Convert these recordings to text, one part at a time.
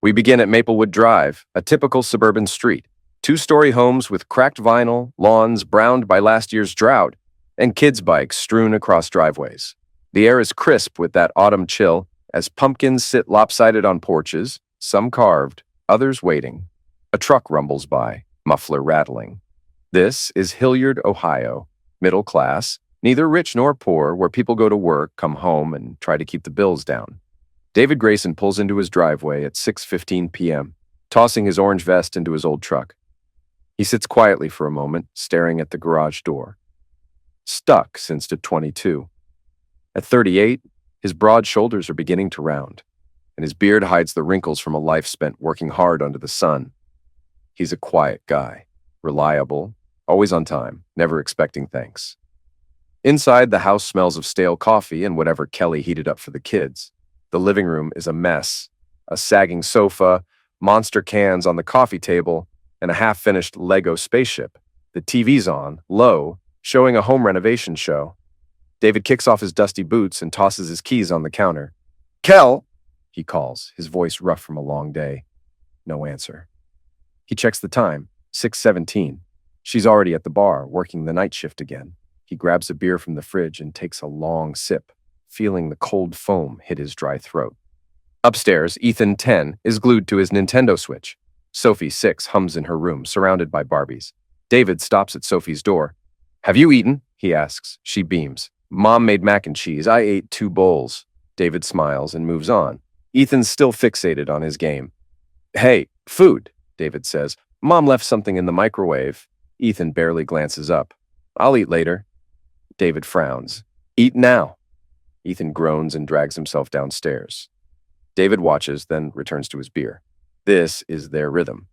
We begin at Maplewood Drive, a typical suburban street. Two-story homes with cracked vinyl, lawns browned by last year's drought, and kids' bikes strewn across driveways. The air is crisp with that autumn chill as pumpkins sit lopsided on porches, some carved, others waiting. A truck rumbles by, muffler rattling. This is Hilliard, Ohio, middle class, neither rich nor poor, where people go to work, come home, and try to keep the bills down. David Grayson pulls into his driveway at 6:15 p.m., tossing his orange vest into his old truck. He sits quietly for a moment, staring at the garage door. Stuck since at 22. At 38, his broad shoulders are beginning to round, and his beard hides the wrinkles from a life spent working hard under the sun. He's a quiet guy, reliable, always on time, never expecting thanks. Inside, the house smells of stale coffee and whatever Kelly heated up for the kids. The living room is a mess. A sagging sofa, monster cans on the coffee table, and a half-finished Lego spaceship. The TV's on, low, showing a home renovation show. David kicks off his dusty boots and tosses his keys on the counter. "Kel!" he calls, his voice rough from a long day. No answer. He checks the time, 6:17. She's already at the bar, working the night shift again. He grabs a beer from the fridge and takes a long sip, feeling the cold foam hit his dry throat. Upstairs, Ethan, 10, is glued to his Nintendo Switch. Sophie, 6, hums in her room, surrounded by Barbies. David stops at Sophie's door. "Have you eaten?" he asks. She beams. "Mom made mac and cheese. I ate 2 bowls." David smiles and moves on. Ethan's still fixated on his game. "Hey, food," David says. "Mom left something in the microwave." Ethan barely glances up. "I'll eat later." David frowns. "Eat now." Ethan groans and drags himself downstairs. David watches, then returns to his beer. This is their rhythm.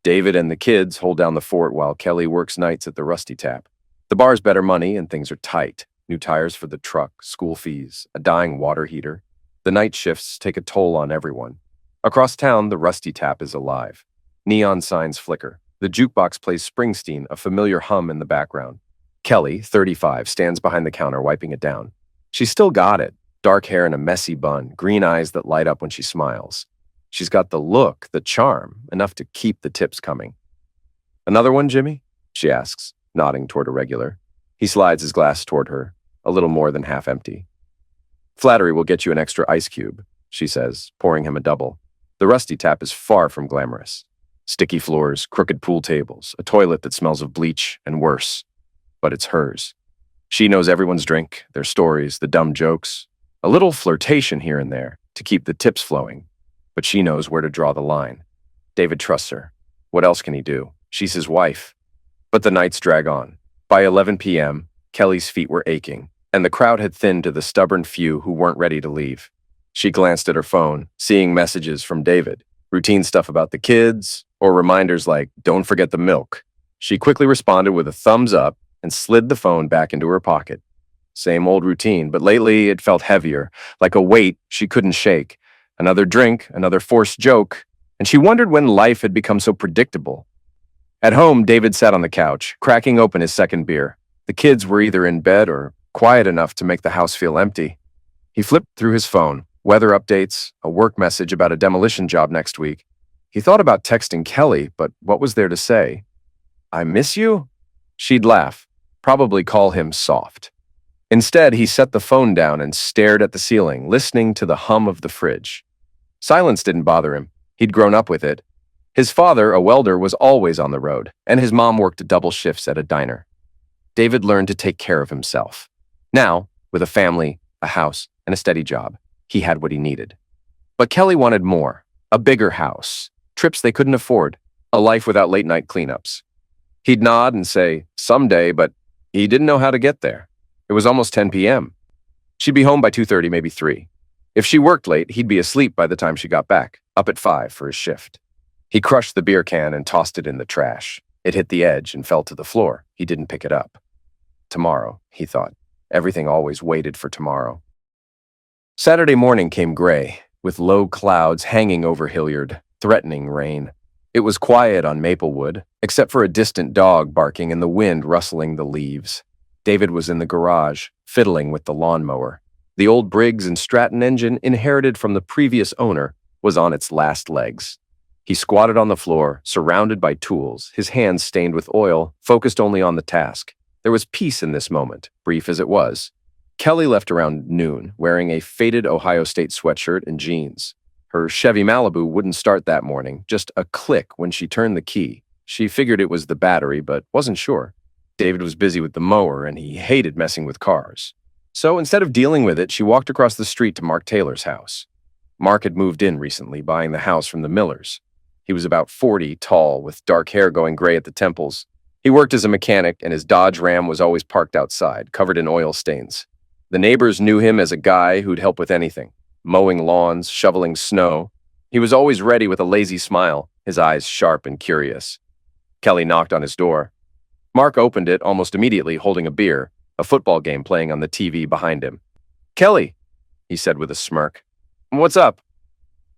David and the kids hold down the fort while Kelly works nights at the Rusty Tap. The bar's better money and things are tight. New tires for the truck, school fees, a dying water heater. The night shifts take a toll on everyone. Across town, the Rusty Tap is alive. Neon signs flicker. The jukebox plays Springsteen, a familiar hum in the background. Kelly, 35, stands behind the counter wiping it down. She's still got it. Dark hair and a messy bun, green eyes that light up when she smiles. She's got the look, the charm, enough to keep the tips coming. "Another one, Jimmy?" she asks, nodding toward a regular. He slides his glass toward her, a little more than half empty. "Flattery will get you an extra ice cube," she says, pouring him a double. The Rusty Tap is far from glamorous. Sticky floors, crooked pool tables, a toilet that smells of bleach, and worse. But it's hers. She knows everyone's drink, their stories, the dumb jokes. A little flirtation here and there to keep the tips flowing. But she knows where to draw the line. David trusts her. What else can he do? She's his wife. But the nights drag on. By 11 p.m., Kelly's feet were aching, and the crowd had thinned to the stubborn few who weren't ready to leave. She glanced at her phone, seeing messages from David, routine stuff about the kids, or reminders like, "Don't forget the milk." She quickly responded with a thumbs up and slid the phone back into her pocket. Same old routine, but lately it felt heavier, like a weight she couldn't shake. Another drink, another forced joke, and she wondered when life had become so predictable. At home, David sat on the couch, cracking open his second beer. The kids were either in bed or quiet enough to make the house feel empty. He flipped through his phone, weather updates, a work message about a demolition job next week. He thought about texting Kelly, but what was there to say? "I miss you?" She'd laugh, probably call him soft. Instead, he set the phone down and stared at the ceiling, listening to the hum of the fridge. Silence didn't bother him. He'd grown up with it. His father, a welder, was always on the road, and his mom worked double shifts at a diner. David learned to take care of himself. Now, with a family, a house, and a steady job, he had what he needed. But Kelly wanted more. A bigger house, trips they couldn't afford, a life without late-night cleanups. He'd nod and say, "Someday," but he didn't know how to get there. It was almost 10 p.m. She'd be home by 2:30, maybe 3. If she worked late, he'd be asleep by the time she got back, up at 5 for his shift. He crushed the beer can and tossed it in the trash. It hit the edge and fell to the floor. He didn't pick it up. Tomorrow, he thought. Everything always waited for tomorrow. Saturday morning came gray, with low clouds hanging over Hilliard, threatening rain. It was quiet on Maplewood, except for a distant dog barking and the wind rustling the leaves. David was in the garage, fiddling with the lawnmower. The old Briggs & Stratton engine, inherited from the previous owner, was on its last legs. He squatted on the floor, surrounded by tools, his hands stained with oil, focused only on the task. There was peace in this moment, brief as it was. Kelly left around noon, wearing a faded Ohio State sweatshirt and jeans. Her Chevy Malibu wouldn't start that morning, just a click when she turned the key. She figured it was the battery, but wasn't sure. David was busy with the mower, and he hated messing with cars. So instead of dealing with it, she walked across the street to Mark Taylor's house. Mark had moved in recently, buying the house from the Millers. He was about 40, tall, with dark hair going gray at the temples. He worked as a mechanic, and his Dodge Ram was always parked outside, covered in oil stains. The neighbors knew him as a guy who'd help with anything, mowing lawns, shoveling snow. He was always ready with a lazy smile, his eyes sharp and curious. Kelly knocked on his door. Mark opened it almost immediately, holding a beer, a football game playing on the TV behind him. "Kelly," he said with a smirk. "What's up?"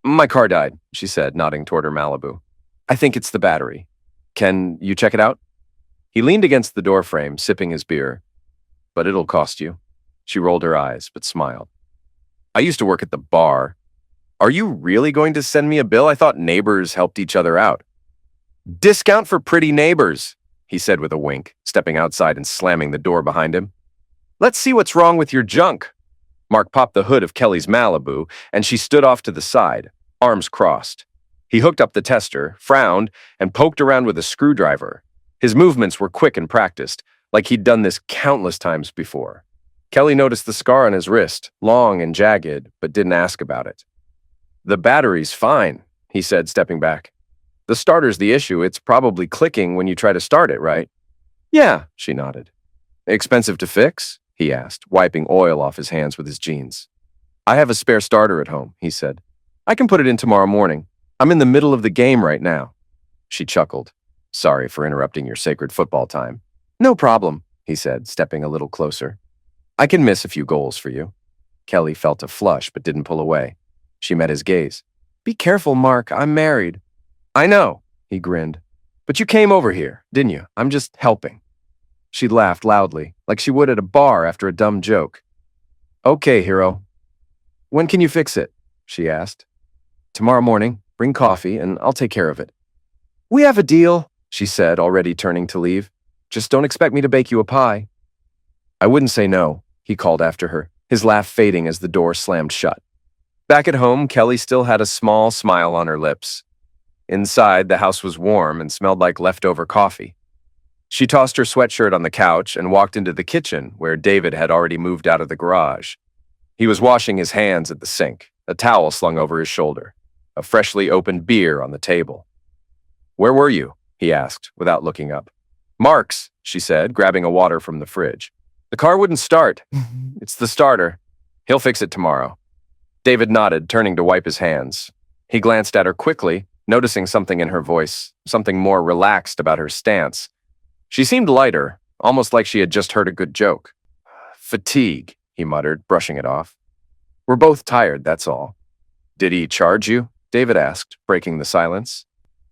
"My car died," she said, nodding toward her Malibu. "I think it's the battery. Can you check it out?" He leaned against the doorframe, sipping his beer. "But it'll cost you." She rolled her eyes, but smiled. "I used to work at the bar. Are you really going to send me a bill? I thought neighbors helped each other out." "Discount for pretty neighbors," he said with a wink, stepping outside and slamming the door behind him. "Let's see what's wrong with your junk." Mark popped the hood of Kelly's Malibu, and she stood off to the side, arms crossed. He hooked up the tester, frowned, and poked around with a screwdriver. His movements were quick and practiced, like he'd done this countless times before. Kelly noticed the scar on his wrist, long and jagged, but didn't ask about it. "The battery's fine," he said, stepping back. "The starter's the issue. It's probably clicking when you try to start it, right?" "Yeah," she nodded. "Expensive to fix?" he asked, wiping oil off his hands with his jeans. "I have a spare starter at home," he said. "I can put it in tomorrow morning. I'm in the middle of the game right now." She chuckled. "Sorry for interrupting your sacred football time." "No problem," he said, stepping a little closer. "I can miss a few goals for you." Kelly felt a flush but didn't pull away. She met his gaze. "Be careful, Mark. I'm married." "I know," he grinned. "But you came over here, didn't you? I'm just helping." She laughed loudly, like she would at a bar after a dumb joke. "Okay, hero." "When can you fix it?" she asked. "Tomorrow morning. Bring coffee, and I'll take care of it." "We have a deal," she said, already turning to leave. "Just don't expect me to bake you a pie." "I wouldn't say no," he called after her, his laugh fading as the door slammed shut. Back at home, Kelly still had a small smile on her lips. Inside, the house was warm and smelled like leftover coffee. She tossed her sweatshirt on the couch and walked into the kitchen, where David had already moved out of the garage. He was washing his hands at the sink, a towel slung over his shoulder, a freshly opened beer on the table. "Where were you?" he asked, without looking up. "Mark's," she said, grabbing a water from the fridge. "The car wouldn't start. It's the starter. He'll fix it tomorrow." David nodded, turning to wipe his hands. He glanced at her quickly, noticing something in her voice, something more relaxed about her stance. She seemed lighter, almost like she had just heard a good joke. "Fatigue," he muttered, brushing it off. "We're both tired, that's all." "Did he charge you?" David asked, breaking the silence.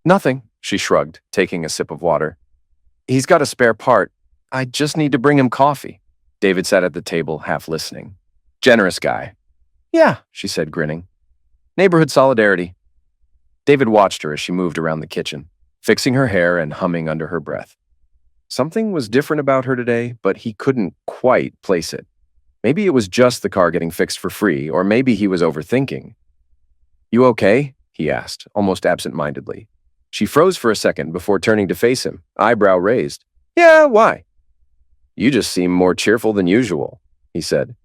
"Nothing," she shrugged, taking a sip of water. "He's got a spare part. I just need to bring him coffee." David sat at the table, half listening. "Generous guy." "Yeah," she said, grinning. "Neighborhood solidarity." David watched her as she moved around the kitchen, fixing her hair and humming under her breath. Something was different about her today, but he couldn't quite place it. Maybe it was just the car getting fixed for free, or maybe he was overthinking. "You okay?" he asked, almost absent-mindedly. She froze for a second before turning to face him, eyebrow raised. "Yeah, why?" "You just seem more cheerful than usual," he said.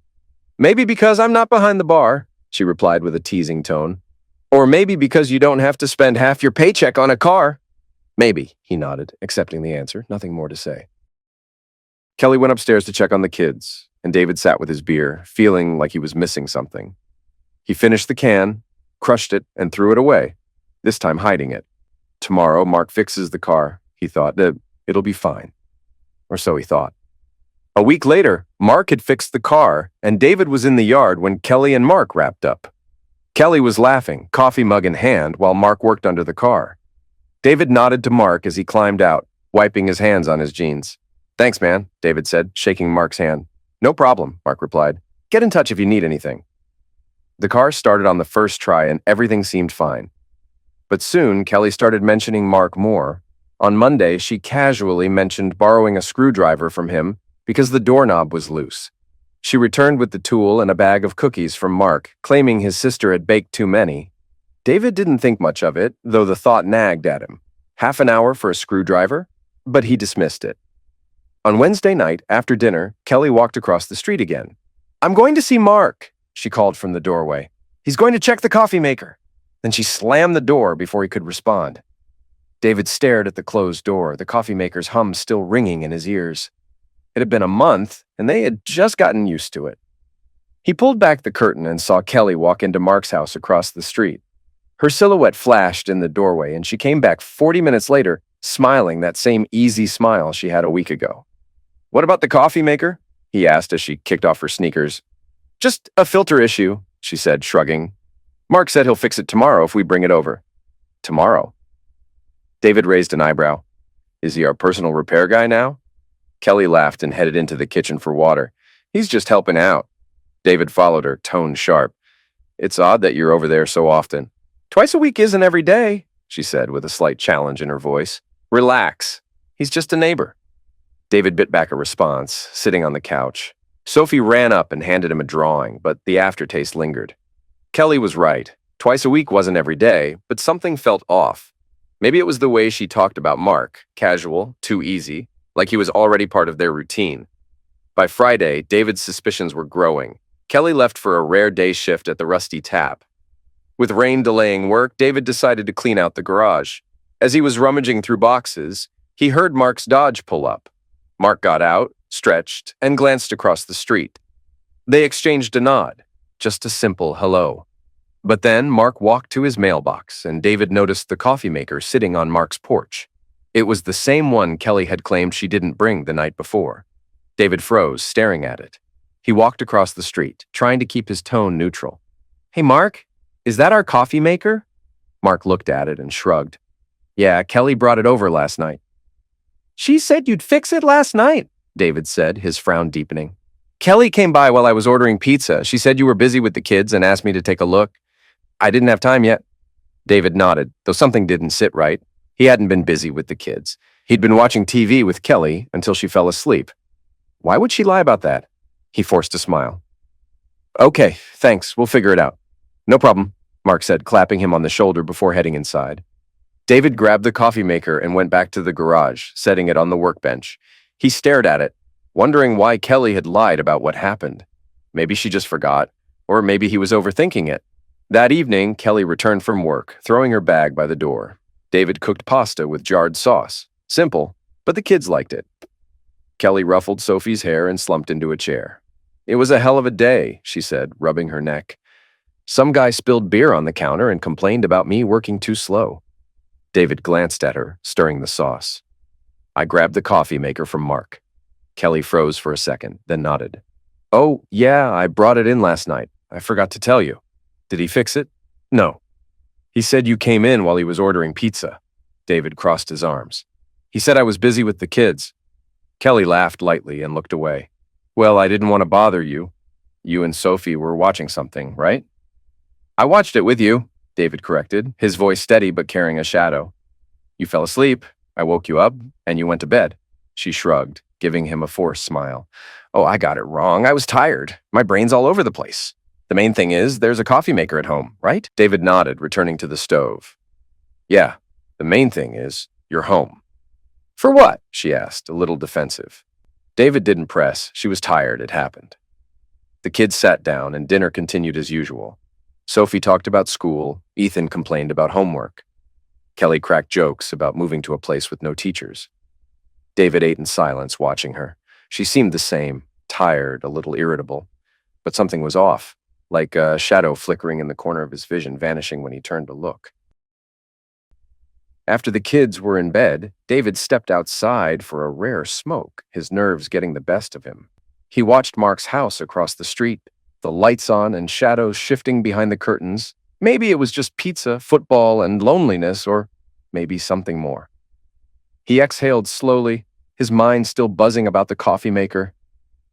"Maybe because I'm not behind the bar," she replied with a teasing tone. "Or maybe because you don't have to spend half your paycheck on a car." "Maybe," he nodded, accepting the answer, nothing more to say. Kelly went upstairs to check on the kids, and David sat with his beer, feeling like he was missing something. He finished the can, crushed it, and threw it away, this time hiding it. Tomorrow, Mark fixes the car, he thought. It'll be fine. Or so he thought. A week later, Mark had fixed the car, and David was in the yard when Kelly and Mark wrapped up. Kelly was laughing, coffee mug in hand, while Mark worked under the car. David nodded to Mark as he climbed out, wiping his hands on his jeans. "Thanks, man," David said, shaking Mark's hand. "No problem," Mark replied. "Get in touch if you need anything." The car started on the first try and everything seemed fine. But soon, Kelly started mentioning Mark more. On Monday, she casually mentioned borrowing a screwdriver from him because the doorknob was loose. She returned with the tool and a bag of cookies from Mark, claiming his sister had baked too many. David didn't think much of it, though the thought nagged at him. Half an hour for a screwdriver? But he dismissed it. On Wednesday night, after dinner, Kelly walked across the street again. "I'm going to see Mark," she called from the doorway. "He's going to check the coffee maker." Then she slammed the door before he could respond. David stared at the closed door, the coffee maker's hum still ringing in his ears. It had been a month, and they had just gotten used to it. He pulled back the curtain and saw Kelly walk into Mark's house across the street. Her silhouette flashed in the doorway, and she came back 40 minutes later, smiling that same easy smile she had a week ago. "What about the coffee maker?" he asked as she kicked off her sneakers. "Just a filter issue," she said, shrugging. "Mark said he'll fix it tomorrow if we bring it over." "Tomorrow?" David raised an eyebrow. "Is he our personal repair guy now?" Kelly laughed and headed into the kitchen for water. "He's just helping out." David followed her, tone sharp. "It's odd that you're over there so often." "Twice a week isn't every day," she said with a slight challenge in her voice. "Relax. He's just a neighbor." David bit back a response, sitting on the couch. Sophie ran up and handed him a drawing, but the aftertaste lingered. Kelly was right. Twice a week wasn't every day, but something felt off. Maybe it was the way she talked about Mark, casual, too easy, like he was already part of their routine. By Friday, David's suspicions were growing. Kelly left for a rare day shift at the Rusty Tap. With rain delaying work, David decided to clean out the garage. As he was rummaging through boxes, he heard Mark's Dodge pull up. Mark got out, stretched, and glanced across the street. They exchanged a nod, just a simple hello. But then Mark walked to his mailbox, and David noticed the coffee maker sitting on Mark's porch. It was the same one Kelly had claimed she didn't bring the night before. David froze, staring at it. He walked across the street, trying to keep his tone neutral. "Hey, Mark, is that our coffee maker?" Mark looked at it and shrugged. "Yeah, Kelly brought it over last night." "She said you'd fix it last night," David said, his frown deepening. "Kelly came by while I was ordering pizza. She said you were busy with the kids and asked me to take a look. I didn't have time yet." David nodded, though something didn't sit right. He hadn't been busy with the kids. He'd been watching TV with Kelly until she fell asleep. Why would she lie about that? He forced a smile. "Okay, thanks. We'll figure it out." "No problem," Mark said, clapping him on the shoulder before heading inside. David grabbed the coffee maker and went back to the garage, setting it on the workbench. He stared at it, wondering why Kelly had lied about what happened. Maybe she just forgot, or maybe he was overthinking it. That evening, Kelly returned from work, throwing her bag by the door. David cooked pasta with jarred sauce. Simple, but the kids liked it. Kelly ruffled Sophie's hair and slumped into a chair. "It was a hell of a day," she said, rubbing her neck. "Some guy spilled beer on the counter and complained about me working too slow." David glanced at her, stirring the sauce. "I grabbed the coffee maker from Mark." Kelly froze for a second, then nodded. "Oh, yeah, I brought it in last night. I forgot to tell you." "Did he fix it?" "No. He said you came in while he was ordering pizza." David crossed his arms. "He said I was busy with the kids." Kelly laughed lightly and looked away. "Well, I didn't want to bother you. You and Sophie were watching something, right?" "I watched it with you," David corrected, his voice steady but carrying a shadow. "You fell asleep. I woke you up, and you went to bed." She shrugged, giving him a forced smile. "Oh, I got it wrong. I was tired. My brain's all over the place. The main thing is, there's a coffee maker at home, right?" David nodded, returning to the stove. "Yeah, the main thing is, you're home." "For what?" she asked, a little defensive. David didn't press. She was tired. It happened. The kids sat down, and dinner continued as usual. Sophie talked about school. Ethan complained about homework. Kelly cracked jokes about moving to a place with no teachers. David ate in silence, watching her. She seemed the same, tired, a little irritable. But something was off, like a shadow flickering in the corner of his vision, vanishing when he turned to look. After the kids were in bed, David stepped outside for a rare smoke, his nerves getting the best of him. He watched Mark's house across the street, the lights on and shadows shifting behind the curtains. Maybe it was just pizza, football, and loneliness, or maybe something more. He exhaled slowly, his mind still buzzing about the coffee maker.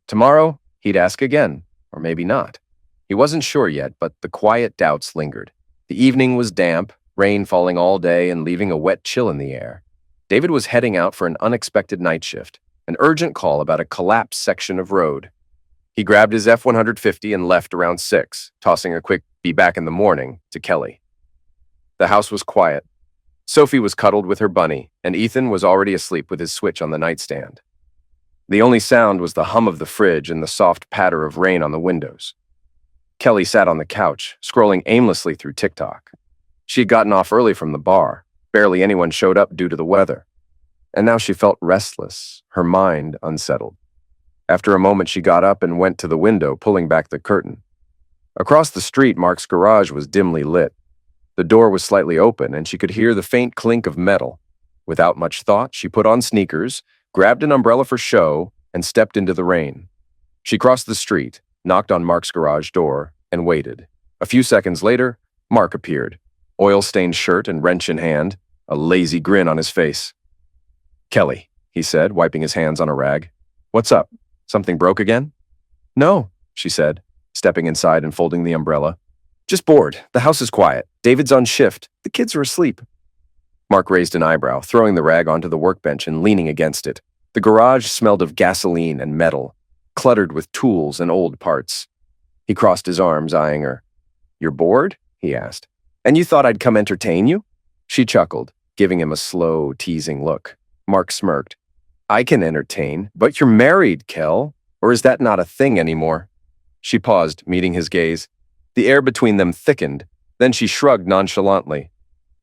Tomorrow, he'd ask again, or maybe not. He wasn't sure yet, but the quiet doubts lingered. The evening was damp, rain falling all day and leaving a wet chill in the air. David was heading out for an unexpected night shift, an urgent call about a collapsed section of road. He grabbed his F-150 and left around 6, tossing a quick "be back in the morning" to Kelly. The house was quiet. Sophie was cuddled with her bunny, and Ethan was already asleep with his Switch on the nightstand. The only sound was the hum of the fridge and the soft patter of rain on the windows. Kelly sat on the couch, scrolling aimlessly through TikTok. She had gotten off early from the bar. Barely anyone showed up due to the weather. And now she felt restless, her mind unsettled. After a moment, she got up and went to the window, pulling back the curtain. Across the street, Mark's garage was dimly lit. The door was slightly open, and she could hear the faint clink of metal. Without much thought, she put on sneakers, grabbed an umbrella for show, and stepped into the rain. She crossed the street, knocked on Mark's garage door, and waited. A few seconds later, Mark appeared, oil-stained shirt and wrench in hand, a lazy grin on his face. "Kelly," he said, wiping his hands on a rag. "What's up? Something broke again?" "No," she said, stepping inside and folding the umbrella. "Just bored. The house is quiet. David's on shift. The kids are asleep." Mark raised an eyebrow, throwing the rag onto the workbench and leaning against it. The garage smelled of gasoline and metal, cluttered with tools and old parts. He crossed his arms, eyeing her. "You're bored?" he asked. "And you thought I'd come entertain you?" She chuckled, giving him a slow, teasing look. Mark smirked. "I can entertain, but you're married, Kel. Or is that not a thing anymore?" She paused, meeting his gaze. The air between them thickened. Then she shrugged nonchalantly.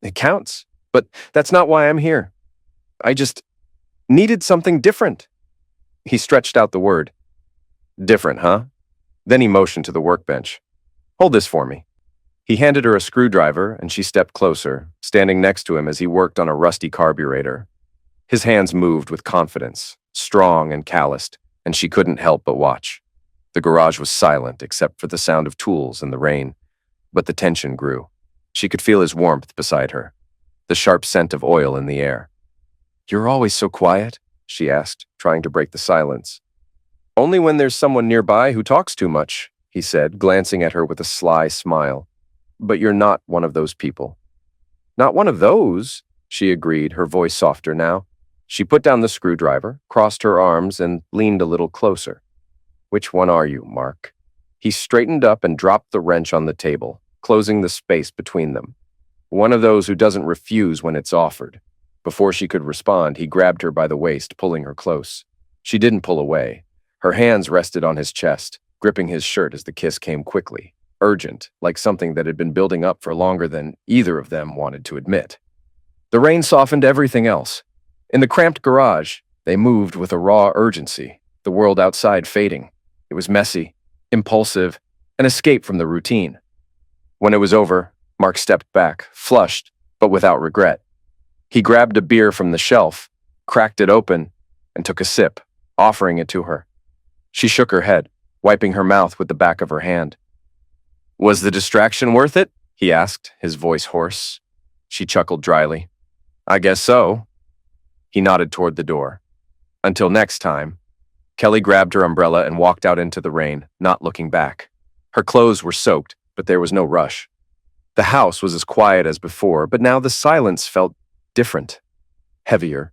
"It counts, but that's not why I'm here. I just needed something different." He stretched out the word. "Different, huh?" Then he motioned to the workbench. "Hold this for me." He handed her a screwdriver, and she stepped closer, standing next to him as he worked on a rusty carburetor. His hands moved with confidence, strong and calloused, and she couldn't help but watch. The garage was silent except for the sound of tools and the rain, but the tension grew. She could feel his warmth beside her, the sharp scent of oil in the air. "You're always so quiet?" she asked, trying to break the silence. "Only when there's someone nearby who talks too much," he said, glancing at her with a sly smile. "But you're not one of those people." "Not one of those," she agreed, her voice softer now. She put down the screwdriver, crossed her arms, and leaned a little closer. "Which one are you, Mark?" He straightened up and dropped the wrench on the table, closing the space between them. "One of those who doesn't refuse when it's offered." Before she could respond, he grabbed her by the waist, pulling her close. She didn't pull away. Her hands rested on his chest, gripping his shirt as the kiss came quickly, urgent, like something that had been building up for longer than either of them wanted to admit. The rain softened everything else. In the cramped garage, they moved with a raw urgency, the world outside fading. It was messy, impulsive, an escape from the routine. When it was over, Mark stepped back, flushed, but without regret. He grabbed a beer from the shelf, cracked it open, and took a sip, offering it to her. She shook her head, wiping her mouth with the back of her hand. "Was the distraction worth it?" he asked, his voice hoarse. She chuckled dryly. "I guess so." He nodded toward the door. "Until next time." Kelly grabbed her umbrella and walked out into the rain, not looking back. Her clothes were soaked, but there was no rush. The house was as quiet as before, but now the silence felt different, heavier.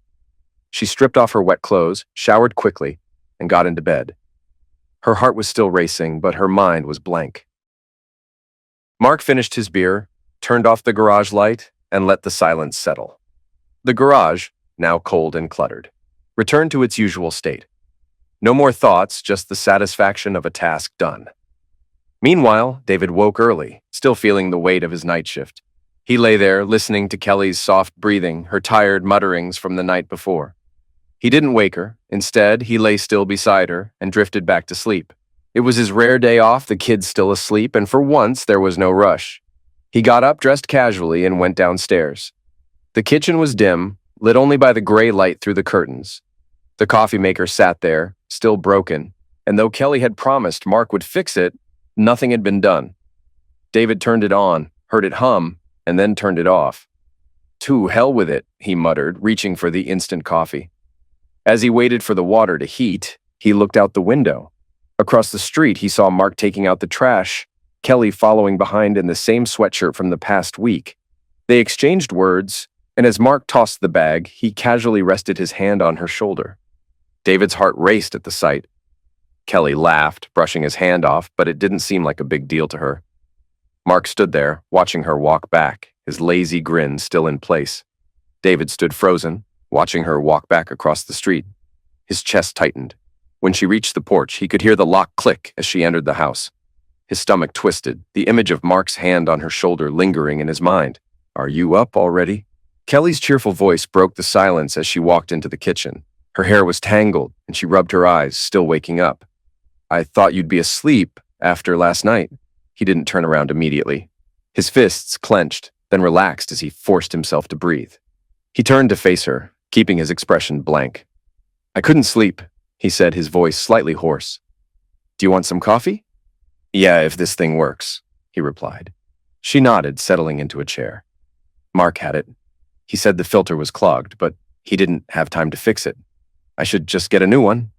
She stripped off her wet clothes, showered quickly, and got into bed. Her heart was still racing, but her mind was blank. Mark finished his beer, turned off the garage light, and let the silence settle. The garage, now cold and cluttered, returned to its usual state. No more thoughts, just the satisfaction of a task done. Meanwhile, David woke early, still feeling the weight of his night shift. He lay there, listening to Kelly's soft breathing, her tired mutterings from the night before. He didn't wake her. Instead, he lay still beside her and drifted back to sleep. It was his rare day off, the kids still asleep, and for once there was no rush. He got up, dressed casually, and went downstairs. The kitchen was dim, lit only by the gray light through the curtains. The coffee maker sat there, still broken, and though Kelly had promised Mark would fix it, nothing had been done. David turned it on, heard it hum, and then turned it off. "To hell with it," he muttered, reaching for the instant coffee. As he waited for the water to heat, he looked out the window. Across the street, he saw Mark taking out the trash, Kelly following behind in the same sweatshirt from the past week. They exchanged words, and as Mark tossed the bag, he casually rested his hand on her shoulder. David's heart raced at the sight. Kelly laughed, brushing his hand off, but it didn't seem like a big deal to her. Mark stood there, watching her walk back, his lazy grin still in place. David stood frozen, watching her walk back across the street. His chest tightened. When she reached the porch, he could hear the lock click as she entered the house. His stomach twisted, the image of Mark's hand on her shoulder lingering in his mind. "Are you up already?" Kelly's cheerful voice broke the silence as she walked into the kitchen. Her hair was tangled, and she rubbed her eyes, still waking up. "I thought you'd be asleep after last night." He didn't turn around immediately. His fists clenched, then relaxed as he forced himself to breathe. He turned to face her, keeping his expression blank. "I couldn't sleep," he said, his voice slightly hoarse. "Do you want some coffee?" "Yeah, if this thing works," he replied. She nodded, settling into a chair. Mark had it. He said the filter was clogged, but he didn't have time to fix it. "I should just get a new one."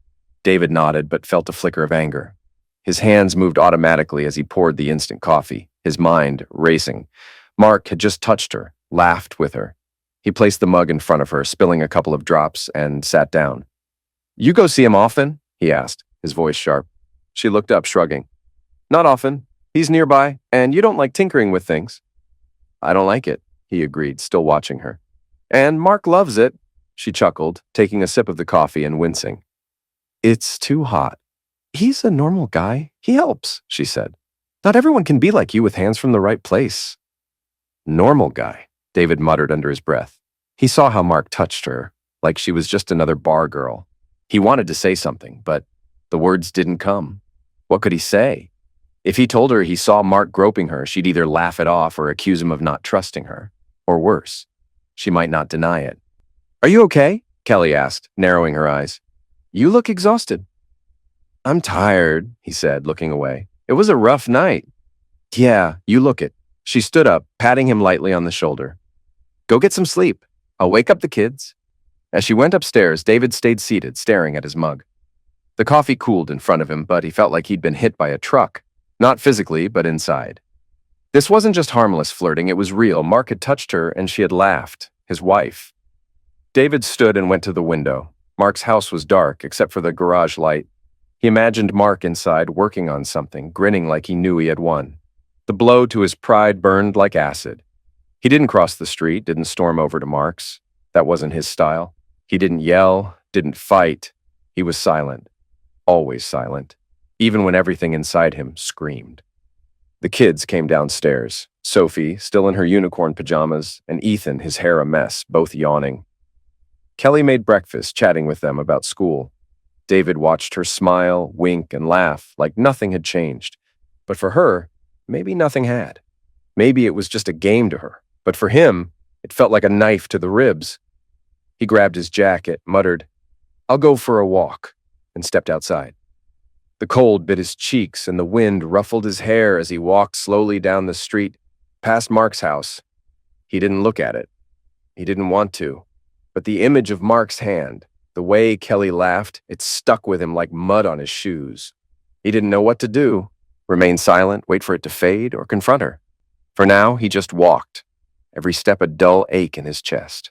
David nodded, but felt a flicker of anger. His hands moved automatically as he poured the instant coffee, his mind racing. Mark had just touched her, laughed with her. He placed the mug in front of her, spilling a couple of drops, and sat down. "You go see him often?" he asked, his voice sharp. She looked up, shrugging. "Not often. He's nearby, and you don't like tinkering with things." "I don't like it," he agreed, still watching her. "And Mark loves it," she chuckled, taking a sip of the coffee and wincing. "It's too hot." "He's a normal guy. He helps," she said. "Not everyone can be like you with hands from the right place." "Normal guy," David muttered under his breath. He saw how Mark touched her, like she was just another bar girl. He wanted to say something, but the words didn't come. What could he say? If he told her he saw Mark groping her, she'd either laugh it off or accuse him of not trusting her. Or worse, she might not deny it. "Are you okay?" Kelly asked, narrowing her eyes. "You look exhausted." "I'm tired," he said, looking away. "It was a rough night." "Yeah, you look it." She stood up, patting him lightly on the shoulder. "Go get some sleep. I'll wake up the kids." As she went upstairs, David stayed seated, staring at his mug. The coffee cooled in front of him, but he felt like he'd been hit by a truck. Not physically, but inside. This wasn't just harmless flirting, it was real. Mark had touched her, and she had laughed. His wife. David stood and went to the window. Mark's house was dark, except for the garage light. He imagined Mark inside, working on something, grinning like he knew he had won. The blow to his pride burned like acid. He didn't cross the street, didn't storm over to Mark's. That wasn't his style. He didn't yell, didn't fight. He was silent. Always silent. Even when everything inside him screamed. The kids came downstairs. Sophie, still in her unicorn pajamas, and Ethan, his hair a mess, both yawning. Kelly made breakfast, chatting with them about school. David watched her smile, wink, and laugh like nothing had changed. But for her, maybe nothing had. Maybe it was just a game to her. But for him, it felt like a knife to the ribs. He grabbed his jacket, muttered, "I'll go for a walk," and stepped outside. The cold bit his cheeks and the wind ruffled his hair as he walked slowly down the street, past Mark's house. He didn't look at it. He didn't want to. But the image of Mark's hand, the way Kelly laughed, it stuck with him like mud on his shoes. He didn't know what to do. Remain silent, wait for it to fade, or confront her. For now, he just walked, every step a dull ache in his chest.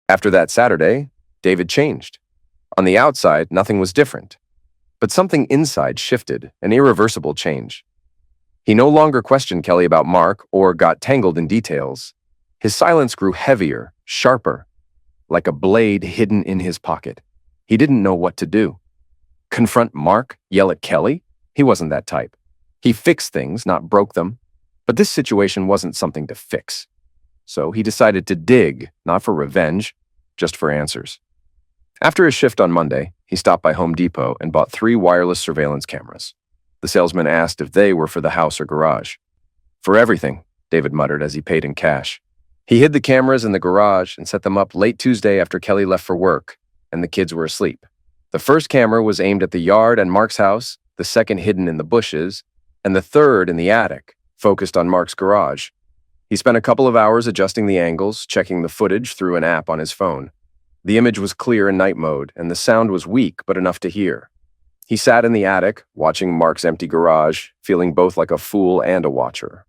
After that Saturday, David changed. On the outside, nothing was different. But something inside shifted, an irreversible change. He no longer questioned Kelly about Mark or got tangled in details. His silence grew heavier, sharper, like a blade hidden in his pocket. He didn't know what to do. Confront Mark? Yell at Kelly? He wasn't that type. He fixed things, not broke them. But this situation wasn't something to fix. So he decided to dig, not for revenge, just for answers. After his shift on Monday, he stopped by Home Depot and bought 3 wireless surveillance cameras. The salesman asked if they were for the house or garage. "For everything," David muttered as he paid in cash. He hid the cameras in the garage and set them up late Tuesday after Kelly left for work, and the kids were asleep. The first camera was aimed at the yard and Mark's house, the second hidden in the bushes, and the third in the attic, focused on Mark's garage. He spent a couple of hours adjusting the angles, checking the footage through an app on his phone. The image was clear in night mode, and the sound was weak but enough to hear. He sat in the attic, watching Mark's empty garage, feeling both like a fool and a watcher.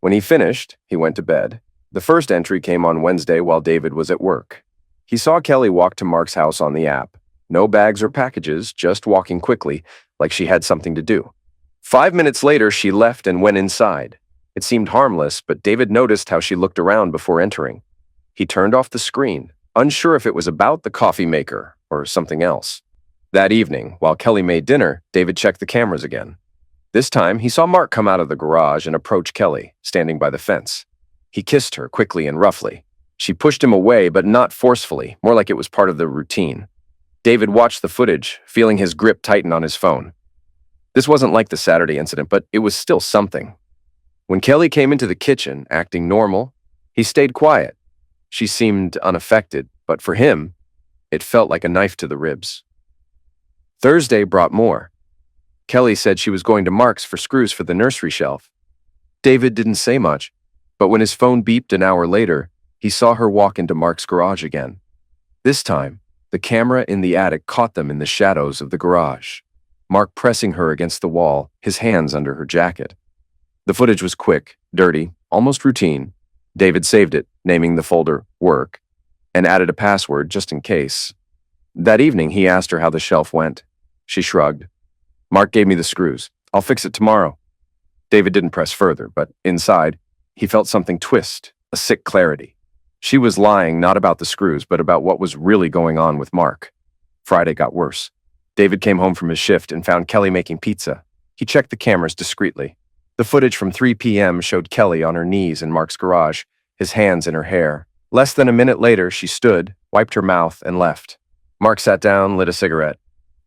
When he finished, he went to bed. The first entry came on Wednesday while David was at work. He saw Kelly walk to Mark's house on the app. No bags or packages, just walking quickly, like she had something to do. 5 minutes later, she left and went inside. It seemed harmless, but David noticed how she looked around before entering. He turned off the screen, unsure if it was about the coffee maker or something else. That evening, while Kelly made dinner, David checked the cameras again. This time, he saw Mark come out of the garage and approach Kelly, standing by the fence. He kissed her quickly and roughly. She pushed him away, but not forcefully, more like it was part of the routine. David watched the footage, feeling his grip tighten on his phone. This wasn't like the Saturday incident, but it was still something. When Kelly came into the kitchen, acting normal, he stayed quiet. She seemed unaffected, but for him, it felt like a knife to the ribs. Thursday brought more. Kelly said she was going to Mark's for screws for the nursery shelf. David didn't say much, but when his phone beeped an hour later, he saw her walk into Mark's garage again. This time, the camera in the attic caught them in the shadows of the garage. Mark pressing her against the wall, his hands under her jacket. The footage was quick, dirty, almost routine. David saved it, naming the folder Work, and added a password just in case. That evening, he asked her how the shelf went. She shrugged. Mark gave me the screws. I'll fix it tomorrow. David didn't press further, but inside, he felt something twist, a sick clarity. She was lying not about the screws, but about what was really going on with Mark. Friday got worse. David came home from his shift and found Kelly making pizza. He checked the cameras discreetly. The footage from 3 p.m. showed Kelly on her knees in Mark's garage, his hands in her hair. Less than a minute later, she stood, wiped her mouth, and left. Mark sat down, lit a cigarette.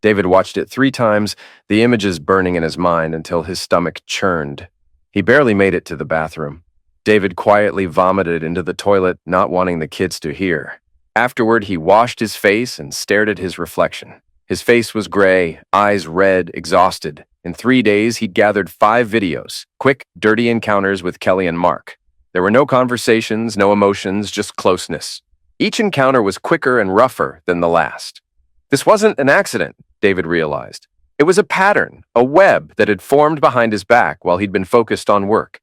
David watched it 3 times, the images burning in his mind until his stomach churned. He barely made it to the bathroom. David quietly vomited into the toilet, not wanting the kids to hear. Afterward, he washed his face and stared at his reflection. His face was gray, eyes red, exhausted. In 3 days, he'd gathered 5 videos, quick, dirty encounters with Kelly and Mark. There were no conversations, no emotions, just closeness. Each encounter was quicker and rougher than the last. This wasn't an accident, David realized. It was a pattern, a web that had formed behind his back while he'd been focused on work.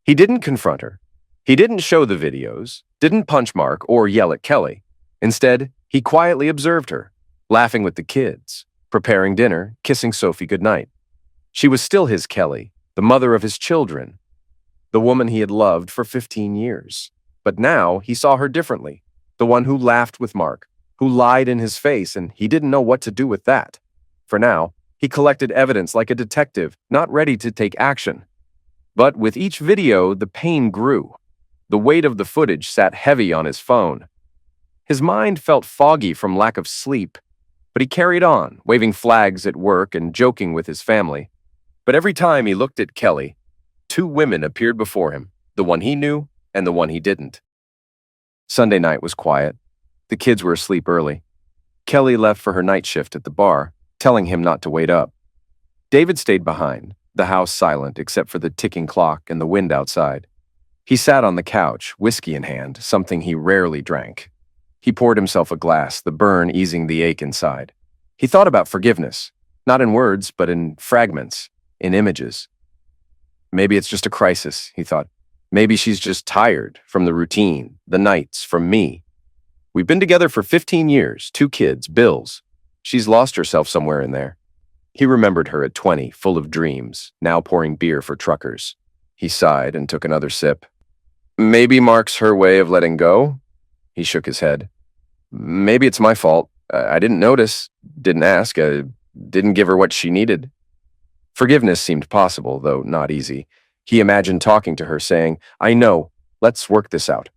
He didn't confront her. He didn't show the videos, didn't punch Mark or yell at Kelly. Instead, he quietly observed her, laughing with the kids, preparing dinner, kissing Sophie goodnight. She was still his Kelly, the mother of his children, the woman he had loved for 15 years. But now he saw her differently, the one who laughed with Mark, who lied in his face, and he didn't know what to do with that. For now, he collected evidence like a detective, not ready to take action. But with each video, the pain grew. The weight of the footage sat heavy on his phone. His mind felt foggy from lack of sleep, but he carried on, waving flags at work and joking with his family. But every time he looked at Kelly, 2 women appeared before him, the one he knew and the one he didn't. Sunday night was quiet. The kids were asleep early. Kelly left for her night shift at the bar, telling him not to wait up. David stayed behind, the house silent except for the ticking clock and the wind outside. He sat on the couch, whiskey in hand, something he rarely drank. He poured himself a glass, the burn easing the ache inside. He thought about forgiveness, not in words, but in fragments, in images. Maybe it's just a crisis, he thought. Maybe she's just tired from the routine, the nights, from me. We've been together for 15 years, 2 kids, bills. She's lost herself somewhere in there. He remembered her at 20, full of dreams, now pouring beer for truckers. He sighed and took another sip. Maybe Mark's her way of letting go? He shook his head. Maybe it's my fault. I didn't notice, didn't ask, didn't give her what she needed. Forgiveness seemed possible, though not easy. He imagined talking to her, saying, I know, let's work this out.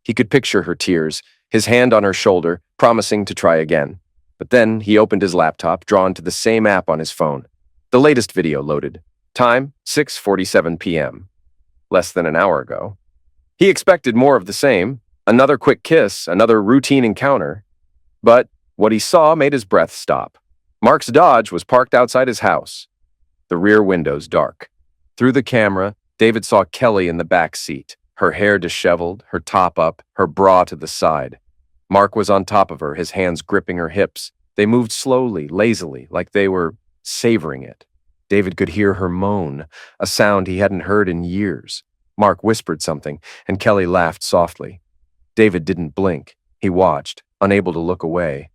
He could picture her tears, his hand on her shoulder, promising to try again. But then he opened his laptop, drawn to the same app on his phone. The latest video loaded. Time, 6:47 p.m. Less than an hour ago. He expected more of the same, another quick kiss, another routine encounter. But what he saw made his breath stop. Mark's Dodge was parked outside his house, the rear windows dark. Through the camera, David saw Kelly in the back seat, her hair disheveled, her top up, her bra to the side. Mark was on top of her, his hands gripping her hips. They moved slowly, lazily, like they were savoring it. David could hear her moan, a sound he hadn't heard in years. Mark whispered something, and Kelly laughed softly. David didn't blink. He watched, unable to look away.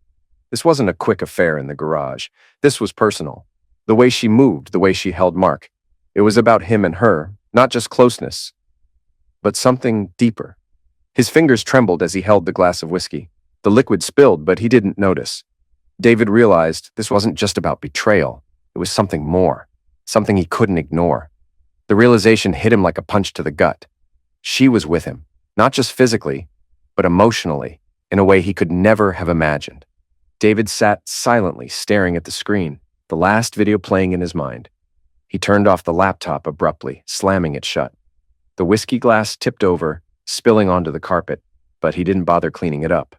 This wasn't a quick affair in the garage. This was personal. The way she moved, the way she held Mark. It was about him and her, not just closeness, but something deeper. His fingers trembled as he held the glass of whiskey. The liquid spilled, but he didn't notice. David realized this wasn't just about betrayal. It was something more, something he couldn't ignore. The realization hit him like a punch to the gut. She was with him, not just physically, but emotionally, in a way he could never have imagined. David sat silently staring at the screen, the last video playing in his mind. He turned off the laptop abruptly, slamming it shut. The whiskey glass tipped over, spilling onto the carpet, but he didn't bother cleaning it up.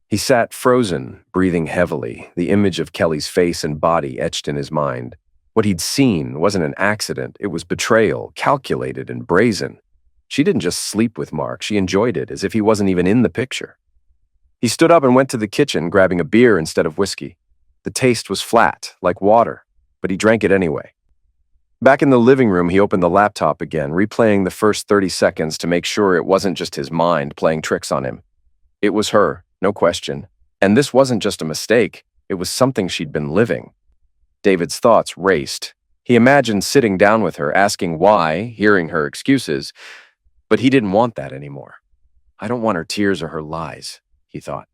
He sat frozen, breathing heavily, the image of Kelly's face and body etched in his mind. What he'd seen wasn't an accident, it was betrayal, calculated and brazen. She didn't just sleep with Mark, she enjoyed it as if he wasn't even in the picture. He stood up and went to the kitchen, grabbing a beer instead of whiskey. The taste was flat, like water, but he drank it anyway. Back in the living room, he opened the laptop again, replaying the first 30 seconds to make sure it wasn't just his mind playing tricks on him. It was her, no question. And this wasn't just a mistake, it was something she'd been living. David's thoughts raced. He imagined sitting down with her, asking why, hearing her excuses, but he didn't want that anymore. I don't want her tears or her lies, he thought.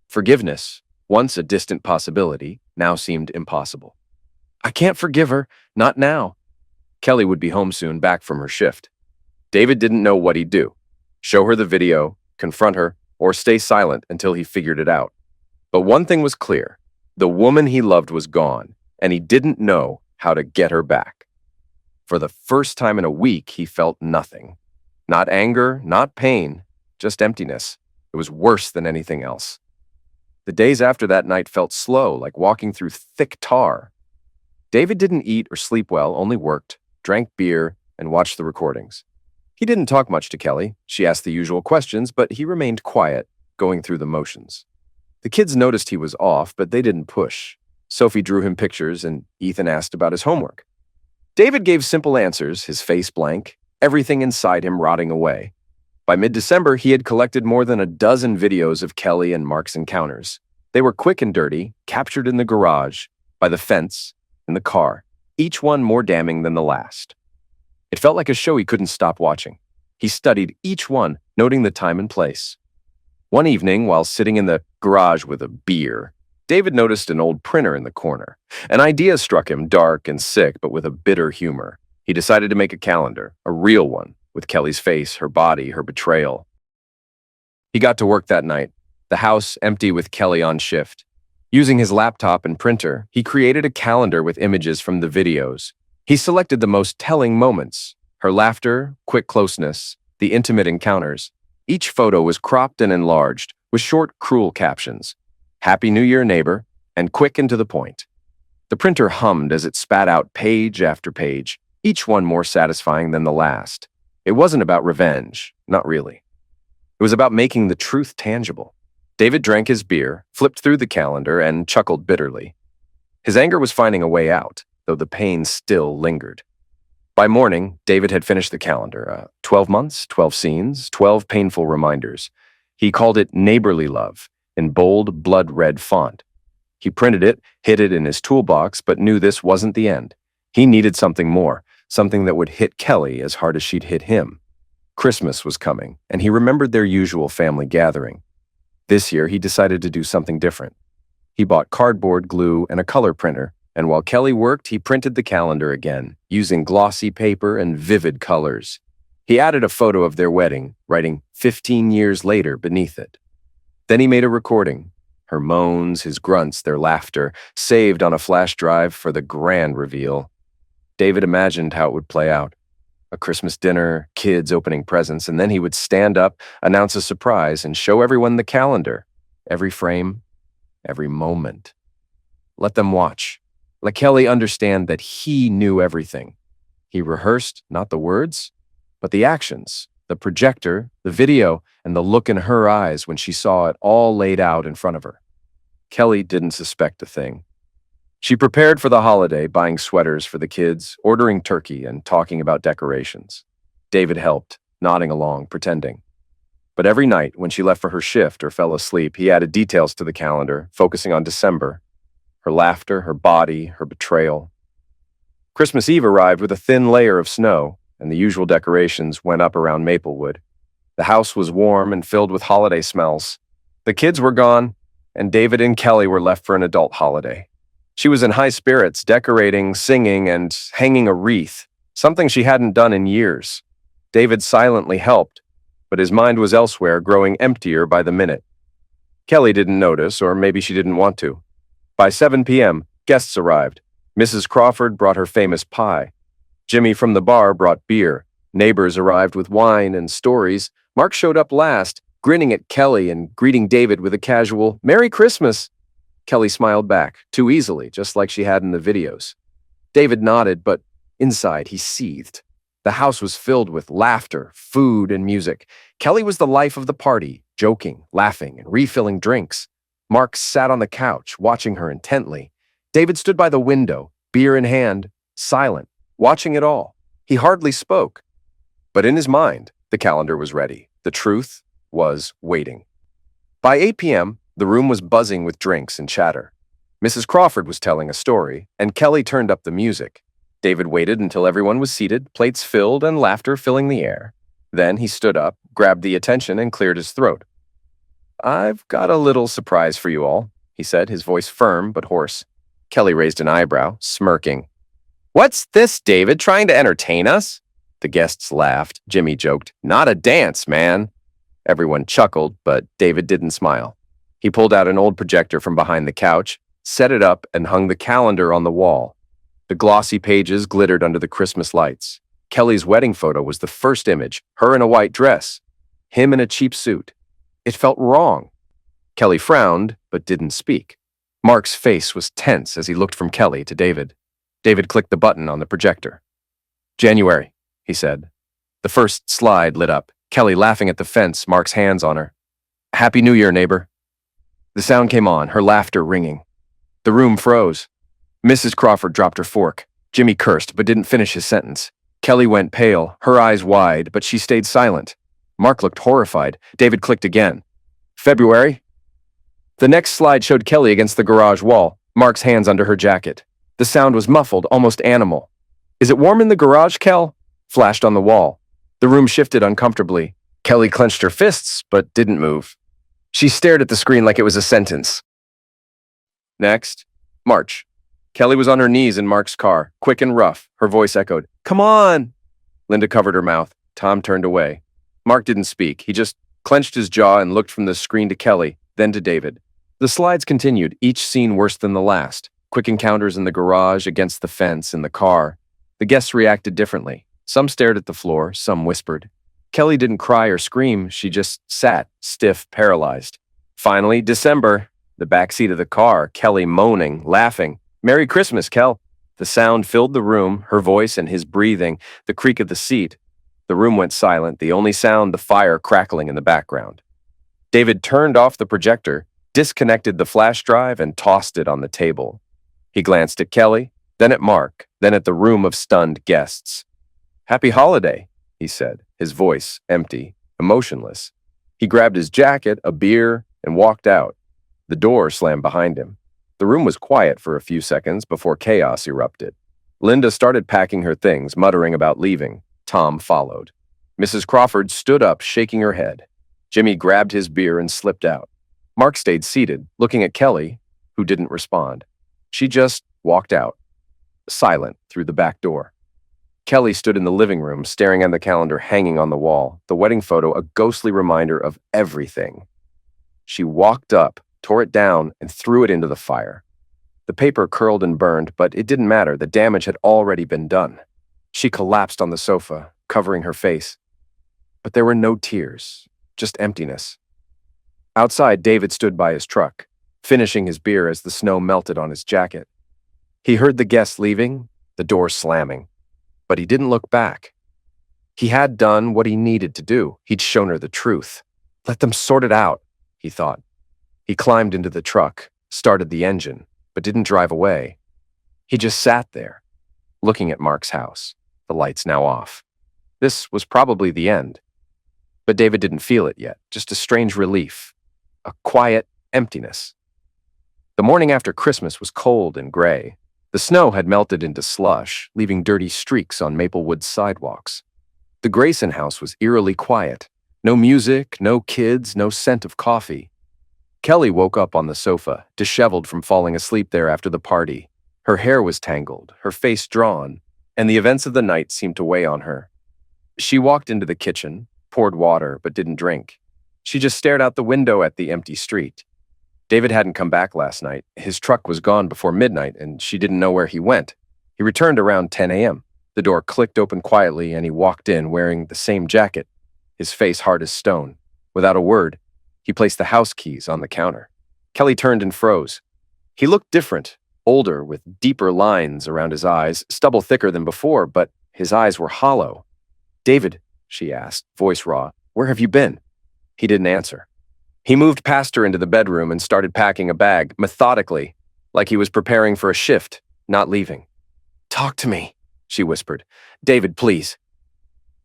Forgiveness, once a distant possibility, now seemed impossible. I can't forgive her, not now. Kelly would be home soon, back from her shift. David didn't know what he'd do. Show her the video, confront her, or stay silent until he figured it out. But one thing was clear. The woman he loved was gone, and he didn't know how to get her back. For the first time in a week, he felt nothing. Not anger, not pain, just emptiness. It was worse than anything else. The days after that night felt slow, like walking through thick tar. David didn't eat or sleep well, only worked, drank beer, and watched the recordings. He didn't talk much to Kelly. She asked the usual questions, but he remained quiet, going through the motions. The kids noticed he was off, but they didn't push. Sophie drew him pictures, and Ethan asked about his homework. David gave simple answers, his face blank, everything inside him rotting away. By mid-December, he had collected more than a dozen videos of Kelly and Mark's encounters. They were quick and dirty, captured in the garage, by the fence, in the car, each one more damning than the last. It felt like a show he couldn't stop watching. He studied each one, noting the time and place. One evening, while sitting in the garage with a beer, David noticed an old printer in the corner. An idea struck him, dark and sick, but with a bitter humor. He decided to make a calendar, a real one, with Kelly's face, her body, her betrayal. He got to work that night, the house empty with Kelly on shift. Using his laptop and printer, he created a calendar with images from the videos. He selected the most telling moments, her laughter, quick closeness, the intimate encounters. Each photo was cropped and enlarged, with short, cruel captions. Happy New Year, neighbor, and quick and to the point. The printer hummed as it spat out page after page, each one more satisfying than the last. It wasn't about revenge, not really. It was about making the truth tangible. David drank his beer, flipped through the calendar, and chuckled bitterly. His anger was finding a way out, though the pain still lingered. By morning, David had finished the calendar. 12 months, 12 scenes, 12 painful reminders. He called it Neighborly Love, in bold, blood-red font. He printed it, hid it in his toolbox, but knew this wasn't the end. He needed something more, something that would hit Kelly as hard as she'd hit him. Christmas was coming, and he remembered their usual family gathering. This year, he decided to do something different. He bought cardboard, glue, and a color printer, and while Kelly worked, he printed the calendar again, using glossy paper and vivid colors. He added a photo of their wedding, writing 15 years later beneath it. Then he made a recording, her moans, his grunts, their laughter, saved on a flash drive for the grand reveal. David imagined how it would play out. A Christmas dinner, kids opening presents, and then he would stand up, announce a surprise, and show everyone the calendar. Every frame, every moment. Let them watch. Let Kelly understand that he knew everything. He rehearsed not the words, but the actions, the projector, the video, and the look in her eyes when she saw it all laid out in front of her. Kelly didn't suspect a thing. She prepared for the holiday, buying sweaters for the kids, ordering turkey, and talking about decorations. David helped, nodding along, pretending. But every night, when she left for her shift or fell asleep, he added details to the calendar, focusing on December. Her laughter, her body, her betrayal. Christmas Eve arrived with a thin layer of snow, and the usual decorations went up around Maplewood. The house was warm and filled with holiday smells. The kids were gone, and David and Kelly were left for an adult holiday. She was in high spirits, decorating, singing, and hanging a wreath, something she hadn't done in years. David silently helped, but his mind was elsewhere, growing emptier by the minute. Kelly didn't notice, or maybe she didn't want to. By 7 p.m., guests arrived. Mrs. Crawford brought her famous pie. Jimmy from the bar brought beer. Neighbors arrived with wine and stories. Mark showed up last, grinning at Kelly and greeting David with a casual, "Merry Christmas." Kelly smiled back, too easily, just like she had in the videos. David nodded, but inside he seethed. The house was filled with laughter, food, and music. Kelly was the life of the party, joking, laughing, and refilling drinks. Mark sat on the couch, watching her intently. David stood by the window, beer in hand, silent, watching it all. He hardly spoke. But in his mind, the calendar was ready. The truth was waiting. By 8 p.m., the room was buzzing with drinks and chatter. Mrs. Crawford was telling a story, and Kelly turned up the music. David waited until everyone was seated, plates filled, and laughter filling the air. Then he stood up, grabbed the attention, and cleared his throat. "I've got a little surprise for you all," he said, his voice firm but hoarse. Kelly raised an eyebrow, smirking. "What's this, David, trying to entertain us?" The guests laughed. Jimmy joked, "Not a dance, man." Everyone chuckled, but David didn't smile. He pulled out an old projector from behind the couch, set it up, and hung the calendar on the wall. The glossy pages glittered under the Christmas lights. Kelly's wedding photo was the first image, her in a white dress, him in a cheap suit. It felt wrong. Kelly frowned, but didn't speak. Mark's face was tense as he looked from Kelly to David. David clicked the button on the projector. "January," he said. The first slide lit up. Kelly laughing at the fence, Mark's hands on her. "Happy New Year, neighbor." The sound came on, her laughter ringing. The room froze. Mrs. Crawford dropped her fork. Jimmy cursed, but didn't finish his sentence. Kelly went pale, her eyes wide, but she stayed silent. Mark looked horrified. David clicked again. "February." The next slide showed Kelly against the garage wall, Mark's hands under her jacket. The sound was muffled, almost animal. "Is it warm in the garage, Kel?" flashed on the wall. The room shifted uncomfortably. Kelly clenched her fists, but didn't move. She stared at the screen like it was a sentence. Next, March. Kelly was on her knees in Mark's car, quick and rough. Her voice echoed, "Come on!" Linda covered her mouth. Tom turned away. Mark didn't speak. He just clenched his jaw and looked from the screen to Kelly, then to David. The slides continued, each scene worse than the last. Quick encounters in the garage, against the fence, in the car. The guests reacted differently. Some stared at the floor, some whispered. Kelly didn't cry or scream. She just sat, stiff, paralyzed. Finally, December. The backseat of the car, Kelly moaning, laughing. "Merry Christmas, Kel." The sound filled the room, her voice and his breathing, the creak of the seat. The room went silent, the only sound the fire crackling in the background. David turned off the projector, disconnected the flash drive, and tossed it on the table. He glanced at Kelly, then at Mark, then at the room of stunned guests. "Happy holiday," he said, his voice empty, emotionless. He grabbed his jacket, a beer, and walked out. The door slammed behind him. The room was quiet for a few seconds before chaos erupted. Linda started packing her things, muttering about leaving. Tom followed. Mrs. Crawford stood up, shaking her head. Jimmy grabbed his beer and slipped out. Mark stayed seated, looking at Kelly, who didn't respond. She just walked out, silent, through the back door. Kelly stood in the living room, staring at the calendar hanging on the wall, the wedding photo a ghostly reminder of everything. She walked up, tore it down, and threw it into the fire. The paper curled and burned, but it didn't matter. The damage had already been done. She collapsed on the sofa, covering her face. But there were no tears, just emptiness. Outside, David stood by his truck, finishing his beer as the snow melted on his jacket. He heard the guests leaving, the door slamming, but he didn't look back. He had done what he needed to do. He'd shown her the truth. Let them sort it out, he thought. He climbed into the truck, started the engine, but didn't drive away. He just sat there, looking at Mark's house, the lights now off. This was probably the end. But David didn't feel it yet, just a strange relief, a quiet emptiness. The morning after Christmas was cold and gray. The snow had melted into slush, leaving dirty streaks on Maplewood's sidewalks. The Grayson house was eerily quiet. No music, no kids, no scent of coffee. Kelly woke up on the sofa, disheveled from falling asleep there after the party. Her hair was tangled, her face drawn, and the events of the night seemed to weigh on her. She walked into the kitchen, poured water, but didn't drink. She just stared out the window at the empty street. David hadn't come back last night. His truck was gone before midnight, and she didn't know where he went. He returned around 10 a.m. The door clicked open quietly, and he walked in wearing the same jacket, his face hard as stone. Without a word, he placed the house keys on the counter. Kelly turned and froze. He looked different, older, with deeper lines around his eyes, stubble thicker than before, but his eyes were hollow. "David," she asked, voice raw, "where have you been?" He didn't answer. He moved past her into the bedroom and started packing a bag, methodically, like he was preparing for a shift, not leaving. "Talk to me," she whispered. "David, please."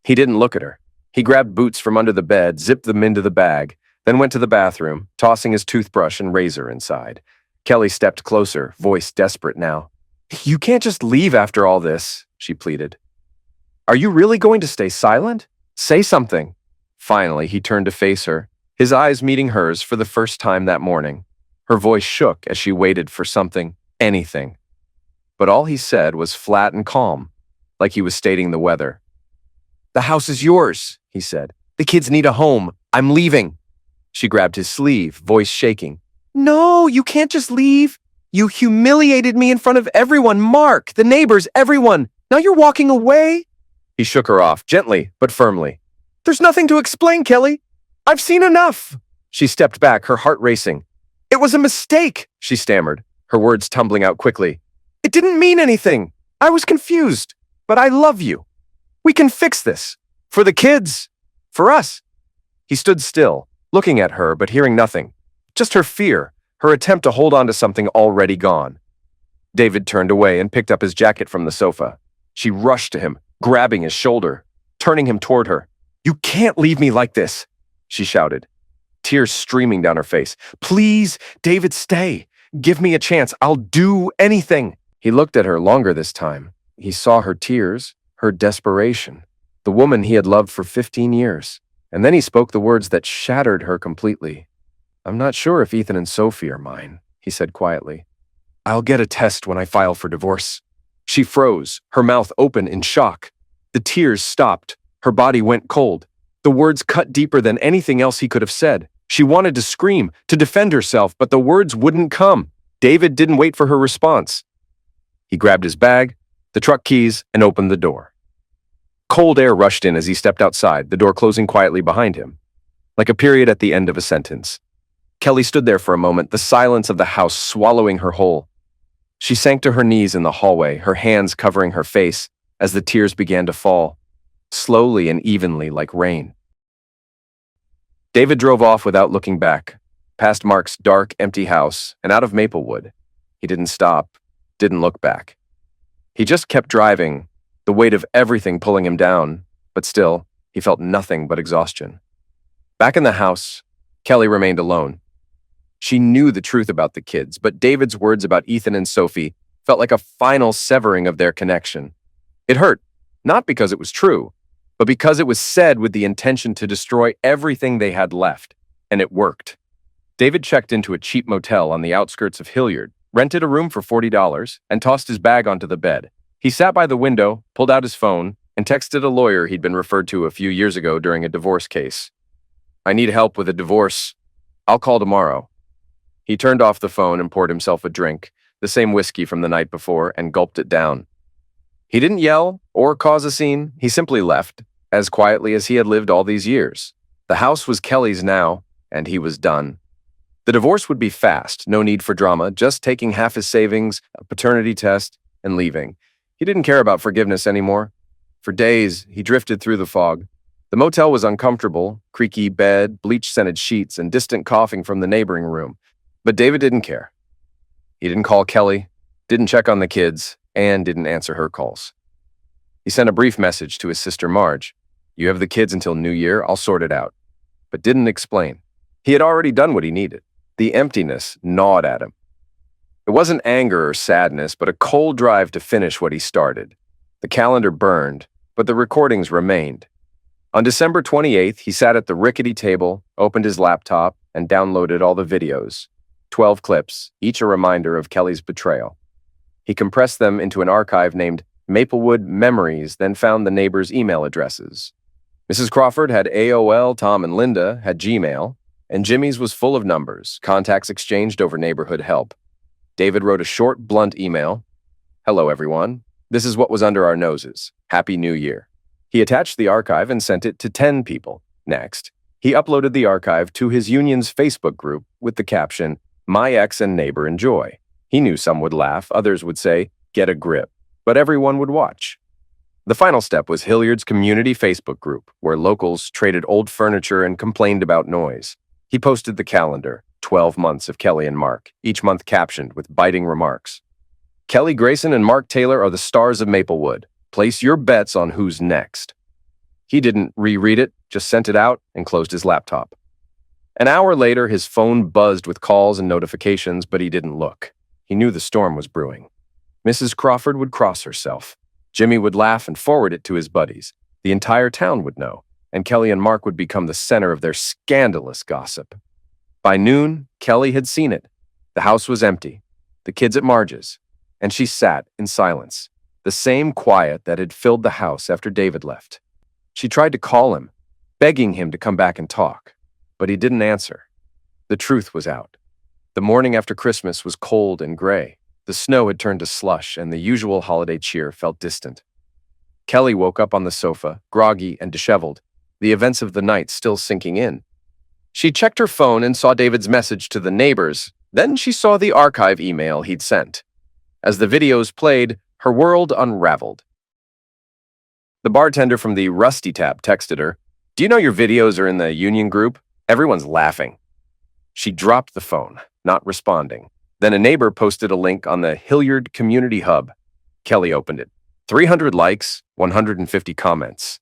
He didn't look at her. He grabbed boots from under the bed, zipped them into the bag, then went to the bathroom, tossing his toothbrush and razor inside. Kelly stepped closer, voice desperate now. "You can't just leave after all this," she pleaded. "Are you really going to stay silent? Say something." Finally, he turned to face her, his eyes meeting hers for the first time that morning. Her voice shook as she waited for something, anything. But all he said was flat and calm, like he was stating the weather. "The house is yours," he said. "The kids need a home. I'm leaving." She grabbed his sleeve, voice shaking. "No, you can't just leave. You humiliated me in front of everyone, Mark, the neighbors, everyone. Now you're walking away?" He shook her off, gently but firmly. "There's nothing to explain, Kelly. I've seen enough." She stepped back, her heart racing. "It was a mistake," she stammered, her words tumbling out quickly. "It didn't mean anything. I was confused. But I love you. We can fix this. For the kids. For us." He stood still, looking at her but hearing nothing. Just her fear, her attempt to hold on to something already gone. David turned away and picked up his jacket from the sofa. She rushed to him, grabbing his shoulder, turning him toward her. "You can't leave me like this," she shouted, tears streaming down her face. "Please, David, stay. Give me a chance. I'll do anything." He looked at her longer this time. He saw her tears, her desperation, the woman he had loved for 15 years. And then he spoke the words that shattered her completely. "I'm not sure if Ethan and Sophie are mine," he said quietly. "I'll get a test when I file for divorce." She froze, her mouth open in shock. The tears stopped. Her body went cold. The words cut deeper than anything else he could have said. She wanted to scream, to defend herself, but the words wouldn't come. David didn't wait for her response. He grabbed his bag, the truck keys, and opened the door. Cold air rushed in as he stepped outside, the door closing quietly behind him, like a period at the end of a sentence. Kelly stood there for a moment, the silence of the house swallowing her whole. She sank to her knees in the hallway, her hands covering her face as the tears began to fall, slowly and evenly like rain. David drove off without looking back, past Mark's dark, empty house and out of Maplewood. He didn't stop, didn't look back. He just kept driving, the weight of everything pulling him down, but still, he felt nothing but exhaustion. Back in the house, Kelly remained alone. She knew the truth about the kids, but David's words about Ethan and Sophie felt like a final severing of their connection. It hurt, not because it was true, but because it was said with the intention to destroy everything they had left, and it worked. David checked into a cheap motel on the outskirts of Hilliard, rented a room for $40, and tossed his bag onto the bed. He sat by the window, pulled out his phone, and texted a lawyer he'd been referred to a few years ago during a divorce case. "I need help with a divorce. I'll call tomorrow." He turned off the phone and poured himself a drink, the same whiskey from the night before, and gulped it down. He didn't yell or cause a scene. He simply left, as quietly as he had lived all these years. The house was Kelly's now, and he was done. The divorce would be fast, no need for drama, just taking half his savings, a paternity test, and leaving. He didn't care about forgiveness anymore. For days, he drifted through the fog. The motel was uncomfortable, creaky bed, bleach-scented sheets, and distant coughing from the neighboring room. But David didn't care. He didn't call Kelly, didn't check on the kids, and didn't answer her calls. He sent a brief message to his sister Marge. "You have the kids until New Year, I'll sort it out." But didn't explain. He had already done what he needed. The emptiness gnawed at him. It wasn't anger or sadness, but a cold drive to finish what he started. The calendar burned, but the recordings remained. On December 28th, he sat at the rickety table, opened his laptop, and downloaded all the videos. 12 clips, each a reminder of Kelly's betrayal. He compressed them into an archive named Maplewood Memories, then found the neighbors' email addresses. Mrs. Crawford had AOL, Tom and Linda had Gmail, and Jimmy's was full of numbers, contacts exchanged over neighborhood help. David wrote a short, blunt email. "Hello, everyone. This is what was under our noses. Happy New Year." He attached the archive and sent it to 10 people. Next, he uploaded the archive to his union's Facebook group with the caption, "My ex and neighbor enjoy." He knew some would laugh, others would say, "Get a grip," but everyone would watch. The final step was Hilliard's community Facebook group, where locals traded old furniture and complained about noise. He posted the calendar, 12 months of Kelly and Mark, each month captioned with biting remarks. "Kelly Grayson and Mark Taylor are the stars of Maplewood. Place your bets on who's next." He didn't reread it, just sent it out and closed his laptop. An hour later, his phone buzzed with calls and notifications, but he didn't look. He knew the storm was brewing. Mrs. Crawford would cross herself. Jimmy would laugh and forward it to his buddies. The entire town would know, and Kelly and Mark would become the center of their scandalous gossip. By noon, Kelly had seen it. The house was empty, the kids at Marge's, and she sat in silence, the same quiet that had filled the house after David left. She tried to call him, begging him to come back and talk, but he didn't answer. The truth was out. The morning after Christmas was cold and gray. The snow had turned to slush, and the usual holiday cheer felt distant. Kelly woke up on the sofa, groggy and disheveled, the events of the night still sinking in. She checked her phone and saw David's message to the neighbors. Then she saw the archive email he'd sent. As the videos played, her world unraveled. The bartender from the Rusty Tap texted her, "Do you know your videos are in the union group? Everyone's laughing." She dropped the phone, not responding. Then a neighbor posted a link on the Hilliard Community Hub. Kelly opened it. 300 likes, 150 comments.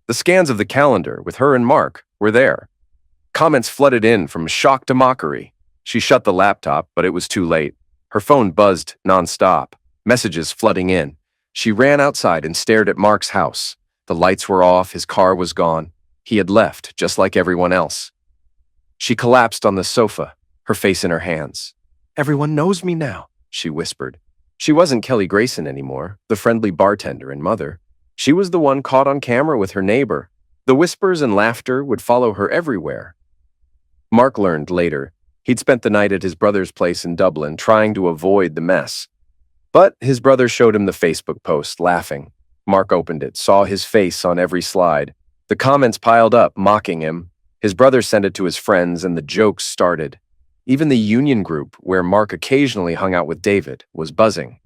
The scans of the calendar with her and Mark were there. Comments flooded in from shock to mockery. She shut the laptop, but it was too late. Her phone buzzed nonstop, messages flooding in. She ran outside and stared at Mark's house. The lights were off, his car was gone. He had left, just like everyone else. She collapsed on the sofa, her face in her hands. "Everyone knows me now," she whispered. She wasn't Kelly Grayson anymore, the friendly bartender and mother. She was the one caught on camera with her neighbor. The whispers and laughter would follow her everywhere. Mark learned later he'd spent the night at his brother's place in Dublin trying to avoid the mess. But his brother showed him the Facebook post, laughing. Mark opened it, saw his face on every slide. The comments piled up, mocking him. His brother sent it to his friends, and the jokes started. Even the union group, where Mark occasionally hung out with David, was buzzing.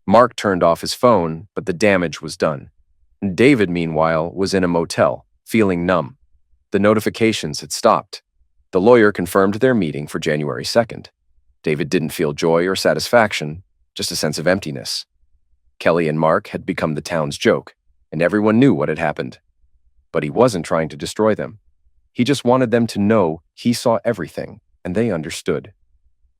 Mark turned off his phone, but the damage was done. David, meanwhile, was in a motel, feeling numb. The notifications had stopped. The lawyer confirmed their meeting for January 2nd. David didn't feel joy or satisfaction, just a sense of emptiness. Kelly and Mark had become the town's joke, and everyone knew what had happened. But he wasn't trying to destroy them. He just wanted them to know he saw everything, and they understood.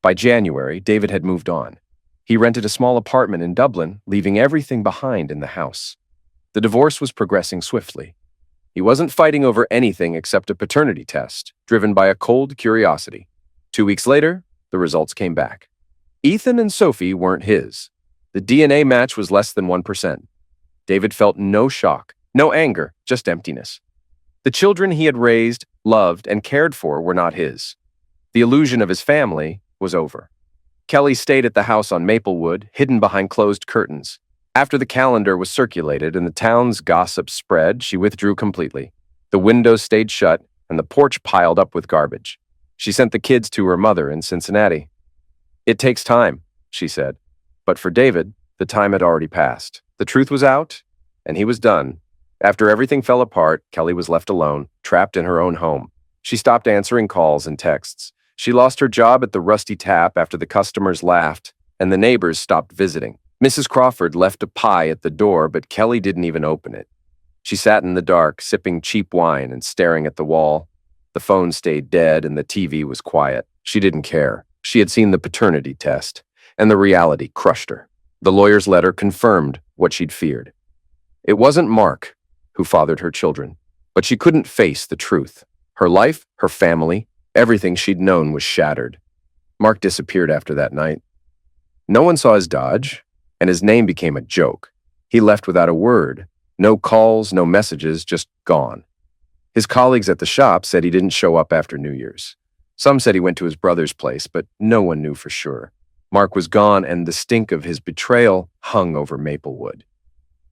By January, David had moved on. He rented a small apartment in Dublin, leaving everything behind in the house. The divorce was progressing swiftly. He wasn't fighting over anything except a paternity test, driven by a cold curiosity. 2 weeks later, the results came back. Ethan and Sophie weren't his. The DNA match was less than 1%. David felt no shock, no anger, just emptiness. The children he had raised, loved, and cared for were not his. The illusion of his family was over. Kelly stayed at the house on Maplewood, hidden behind closed curtains. After the calendar was circulated and the town's gossip spread, she withdrew completely. The windows stayed shut, and the porch piled up with garbage. She sent the kids to her mother in Cincinnati. "It takes time," she said. But for David, the time had already passed. The truth was out, and he was done. After everything fell apart, Kelly was left alone, trapped in her own home. She stopped answering calls and texts. She lost her job at the Rusty Tap after the customers laughed, and the neighbors stopped visiting. Mrs. Crawford left a pie at the door, but Kelly didn't even open it. She sat in the dark, sipping cheap wine and staring at the wall. The phone stayed dead and the TV was quiet. She didn't care. She had seen the paternity test, and the reality crushed her. The lawyer's letter confirmed what she'd feared. It wasn't Mark who fathered her children, but she couldn't face the truth. Her life, her family, everything she'd known was shattered. Mark disappeared after that night. No one saw his dodge, and his name became a joke. He left without a word. No calls, no messages, just gone. His colleagues at the shop said he didn't show up after New Year's. Some said he went to his brother's place, but no one knew for sure. Mark was gone, and the stink of his betrayal hung over Maplewood.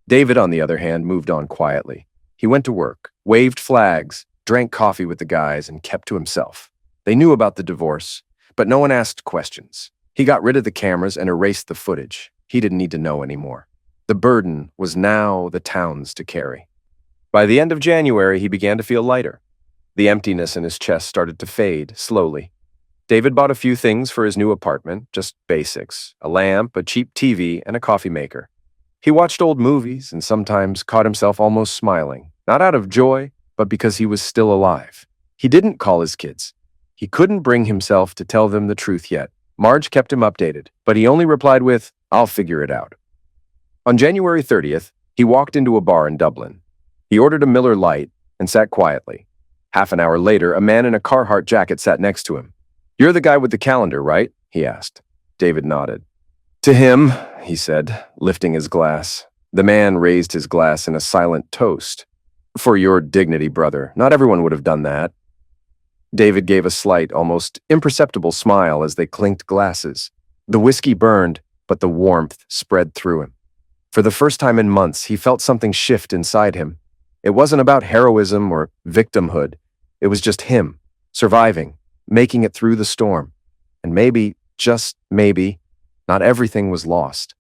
David, on the other hand, moved on quietly. He went to work, waved flags, drank coffee with the guys, and kept to himself. They knew about the divorce, but no one asked questions. He got rid of the cameras and erased the footage. He didn't need to know anymore. The burden was now the town's to carry. By the end of January, he began to feel lighter. The emptiness in his chest started to fade, slowly. David bought a few things for his new apartment, just basics: a lamp, a cheap TV, and a coffee maker. He watched old movies and sometimes caught himself almost smiling, not out of joy, but because he was still alive. He didn't call his kids. He couldn't bring himself to tell them the truth yet. Marge kept him updated, but he only replied with, "I'll figure it out." On January 30th, he walked into a bar in Dublin. He ordered a Miller Lite and sat quietly. Half an hour later, a man in a Carhartt jacket sat next to him. "You're the guy with the calendar, right?" he asked. David nodded. "To him," he said, lifting his glass. The man raised his glass in a silent toast. "For your dignity, brother. Not everyone would have done that." David gave a slight, almost imperceptible smile as they clinked glasses. The whiskey burned, but the warmth spread through him. For the first time in months, he felt something shift inside him. It wasn't about heroism or victimhood. It was just him, surviving, making it through the storm. And maybe, just maybe, not everything was lost.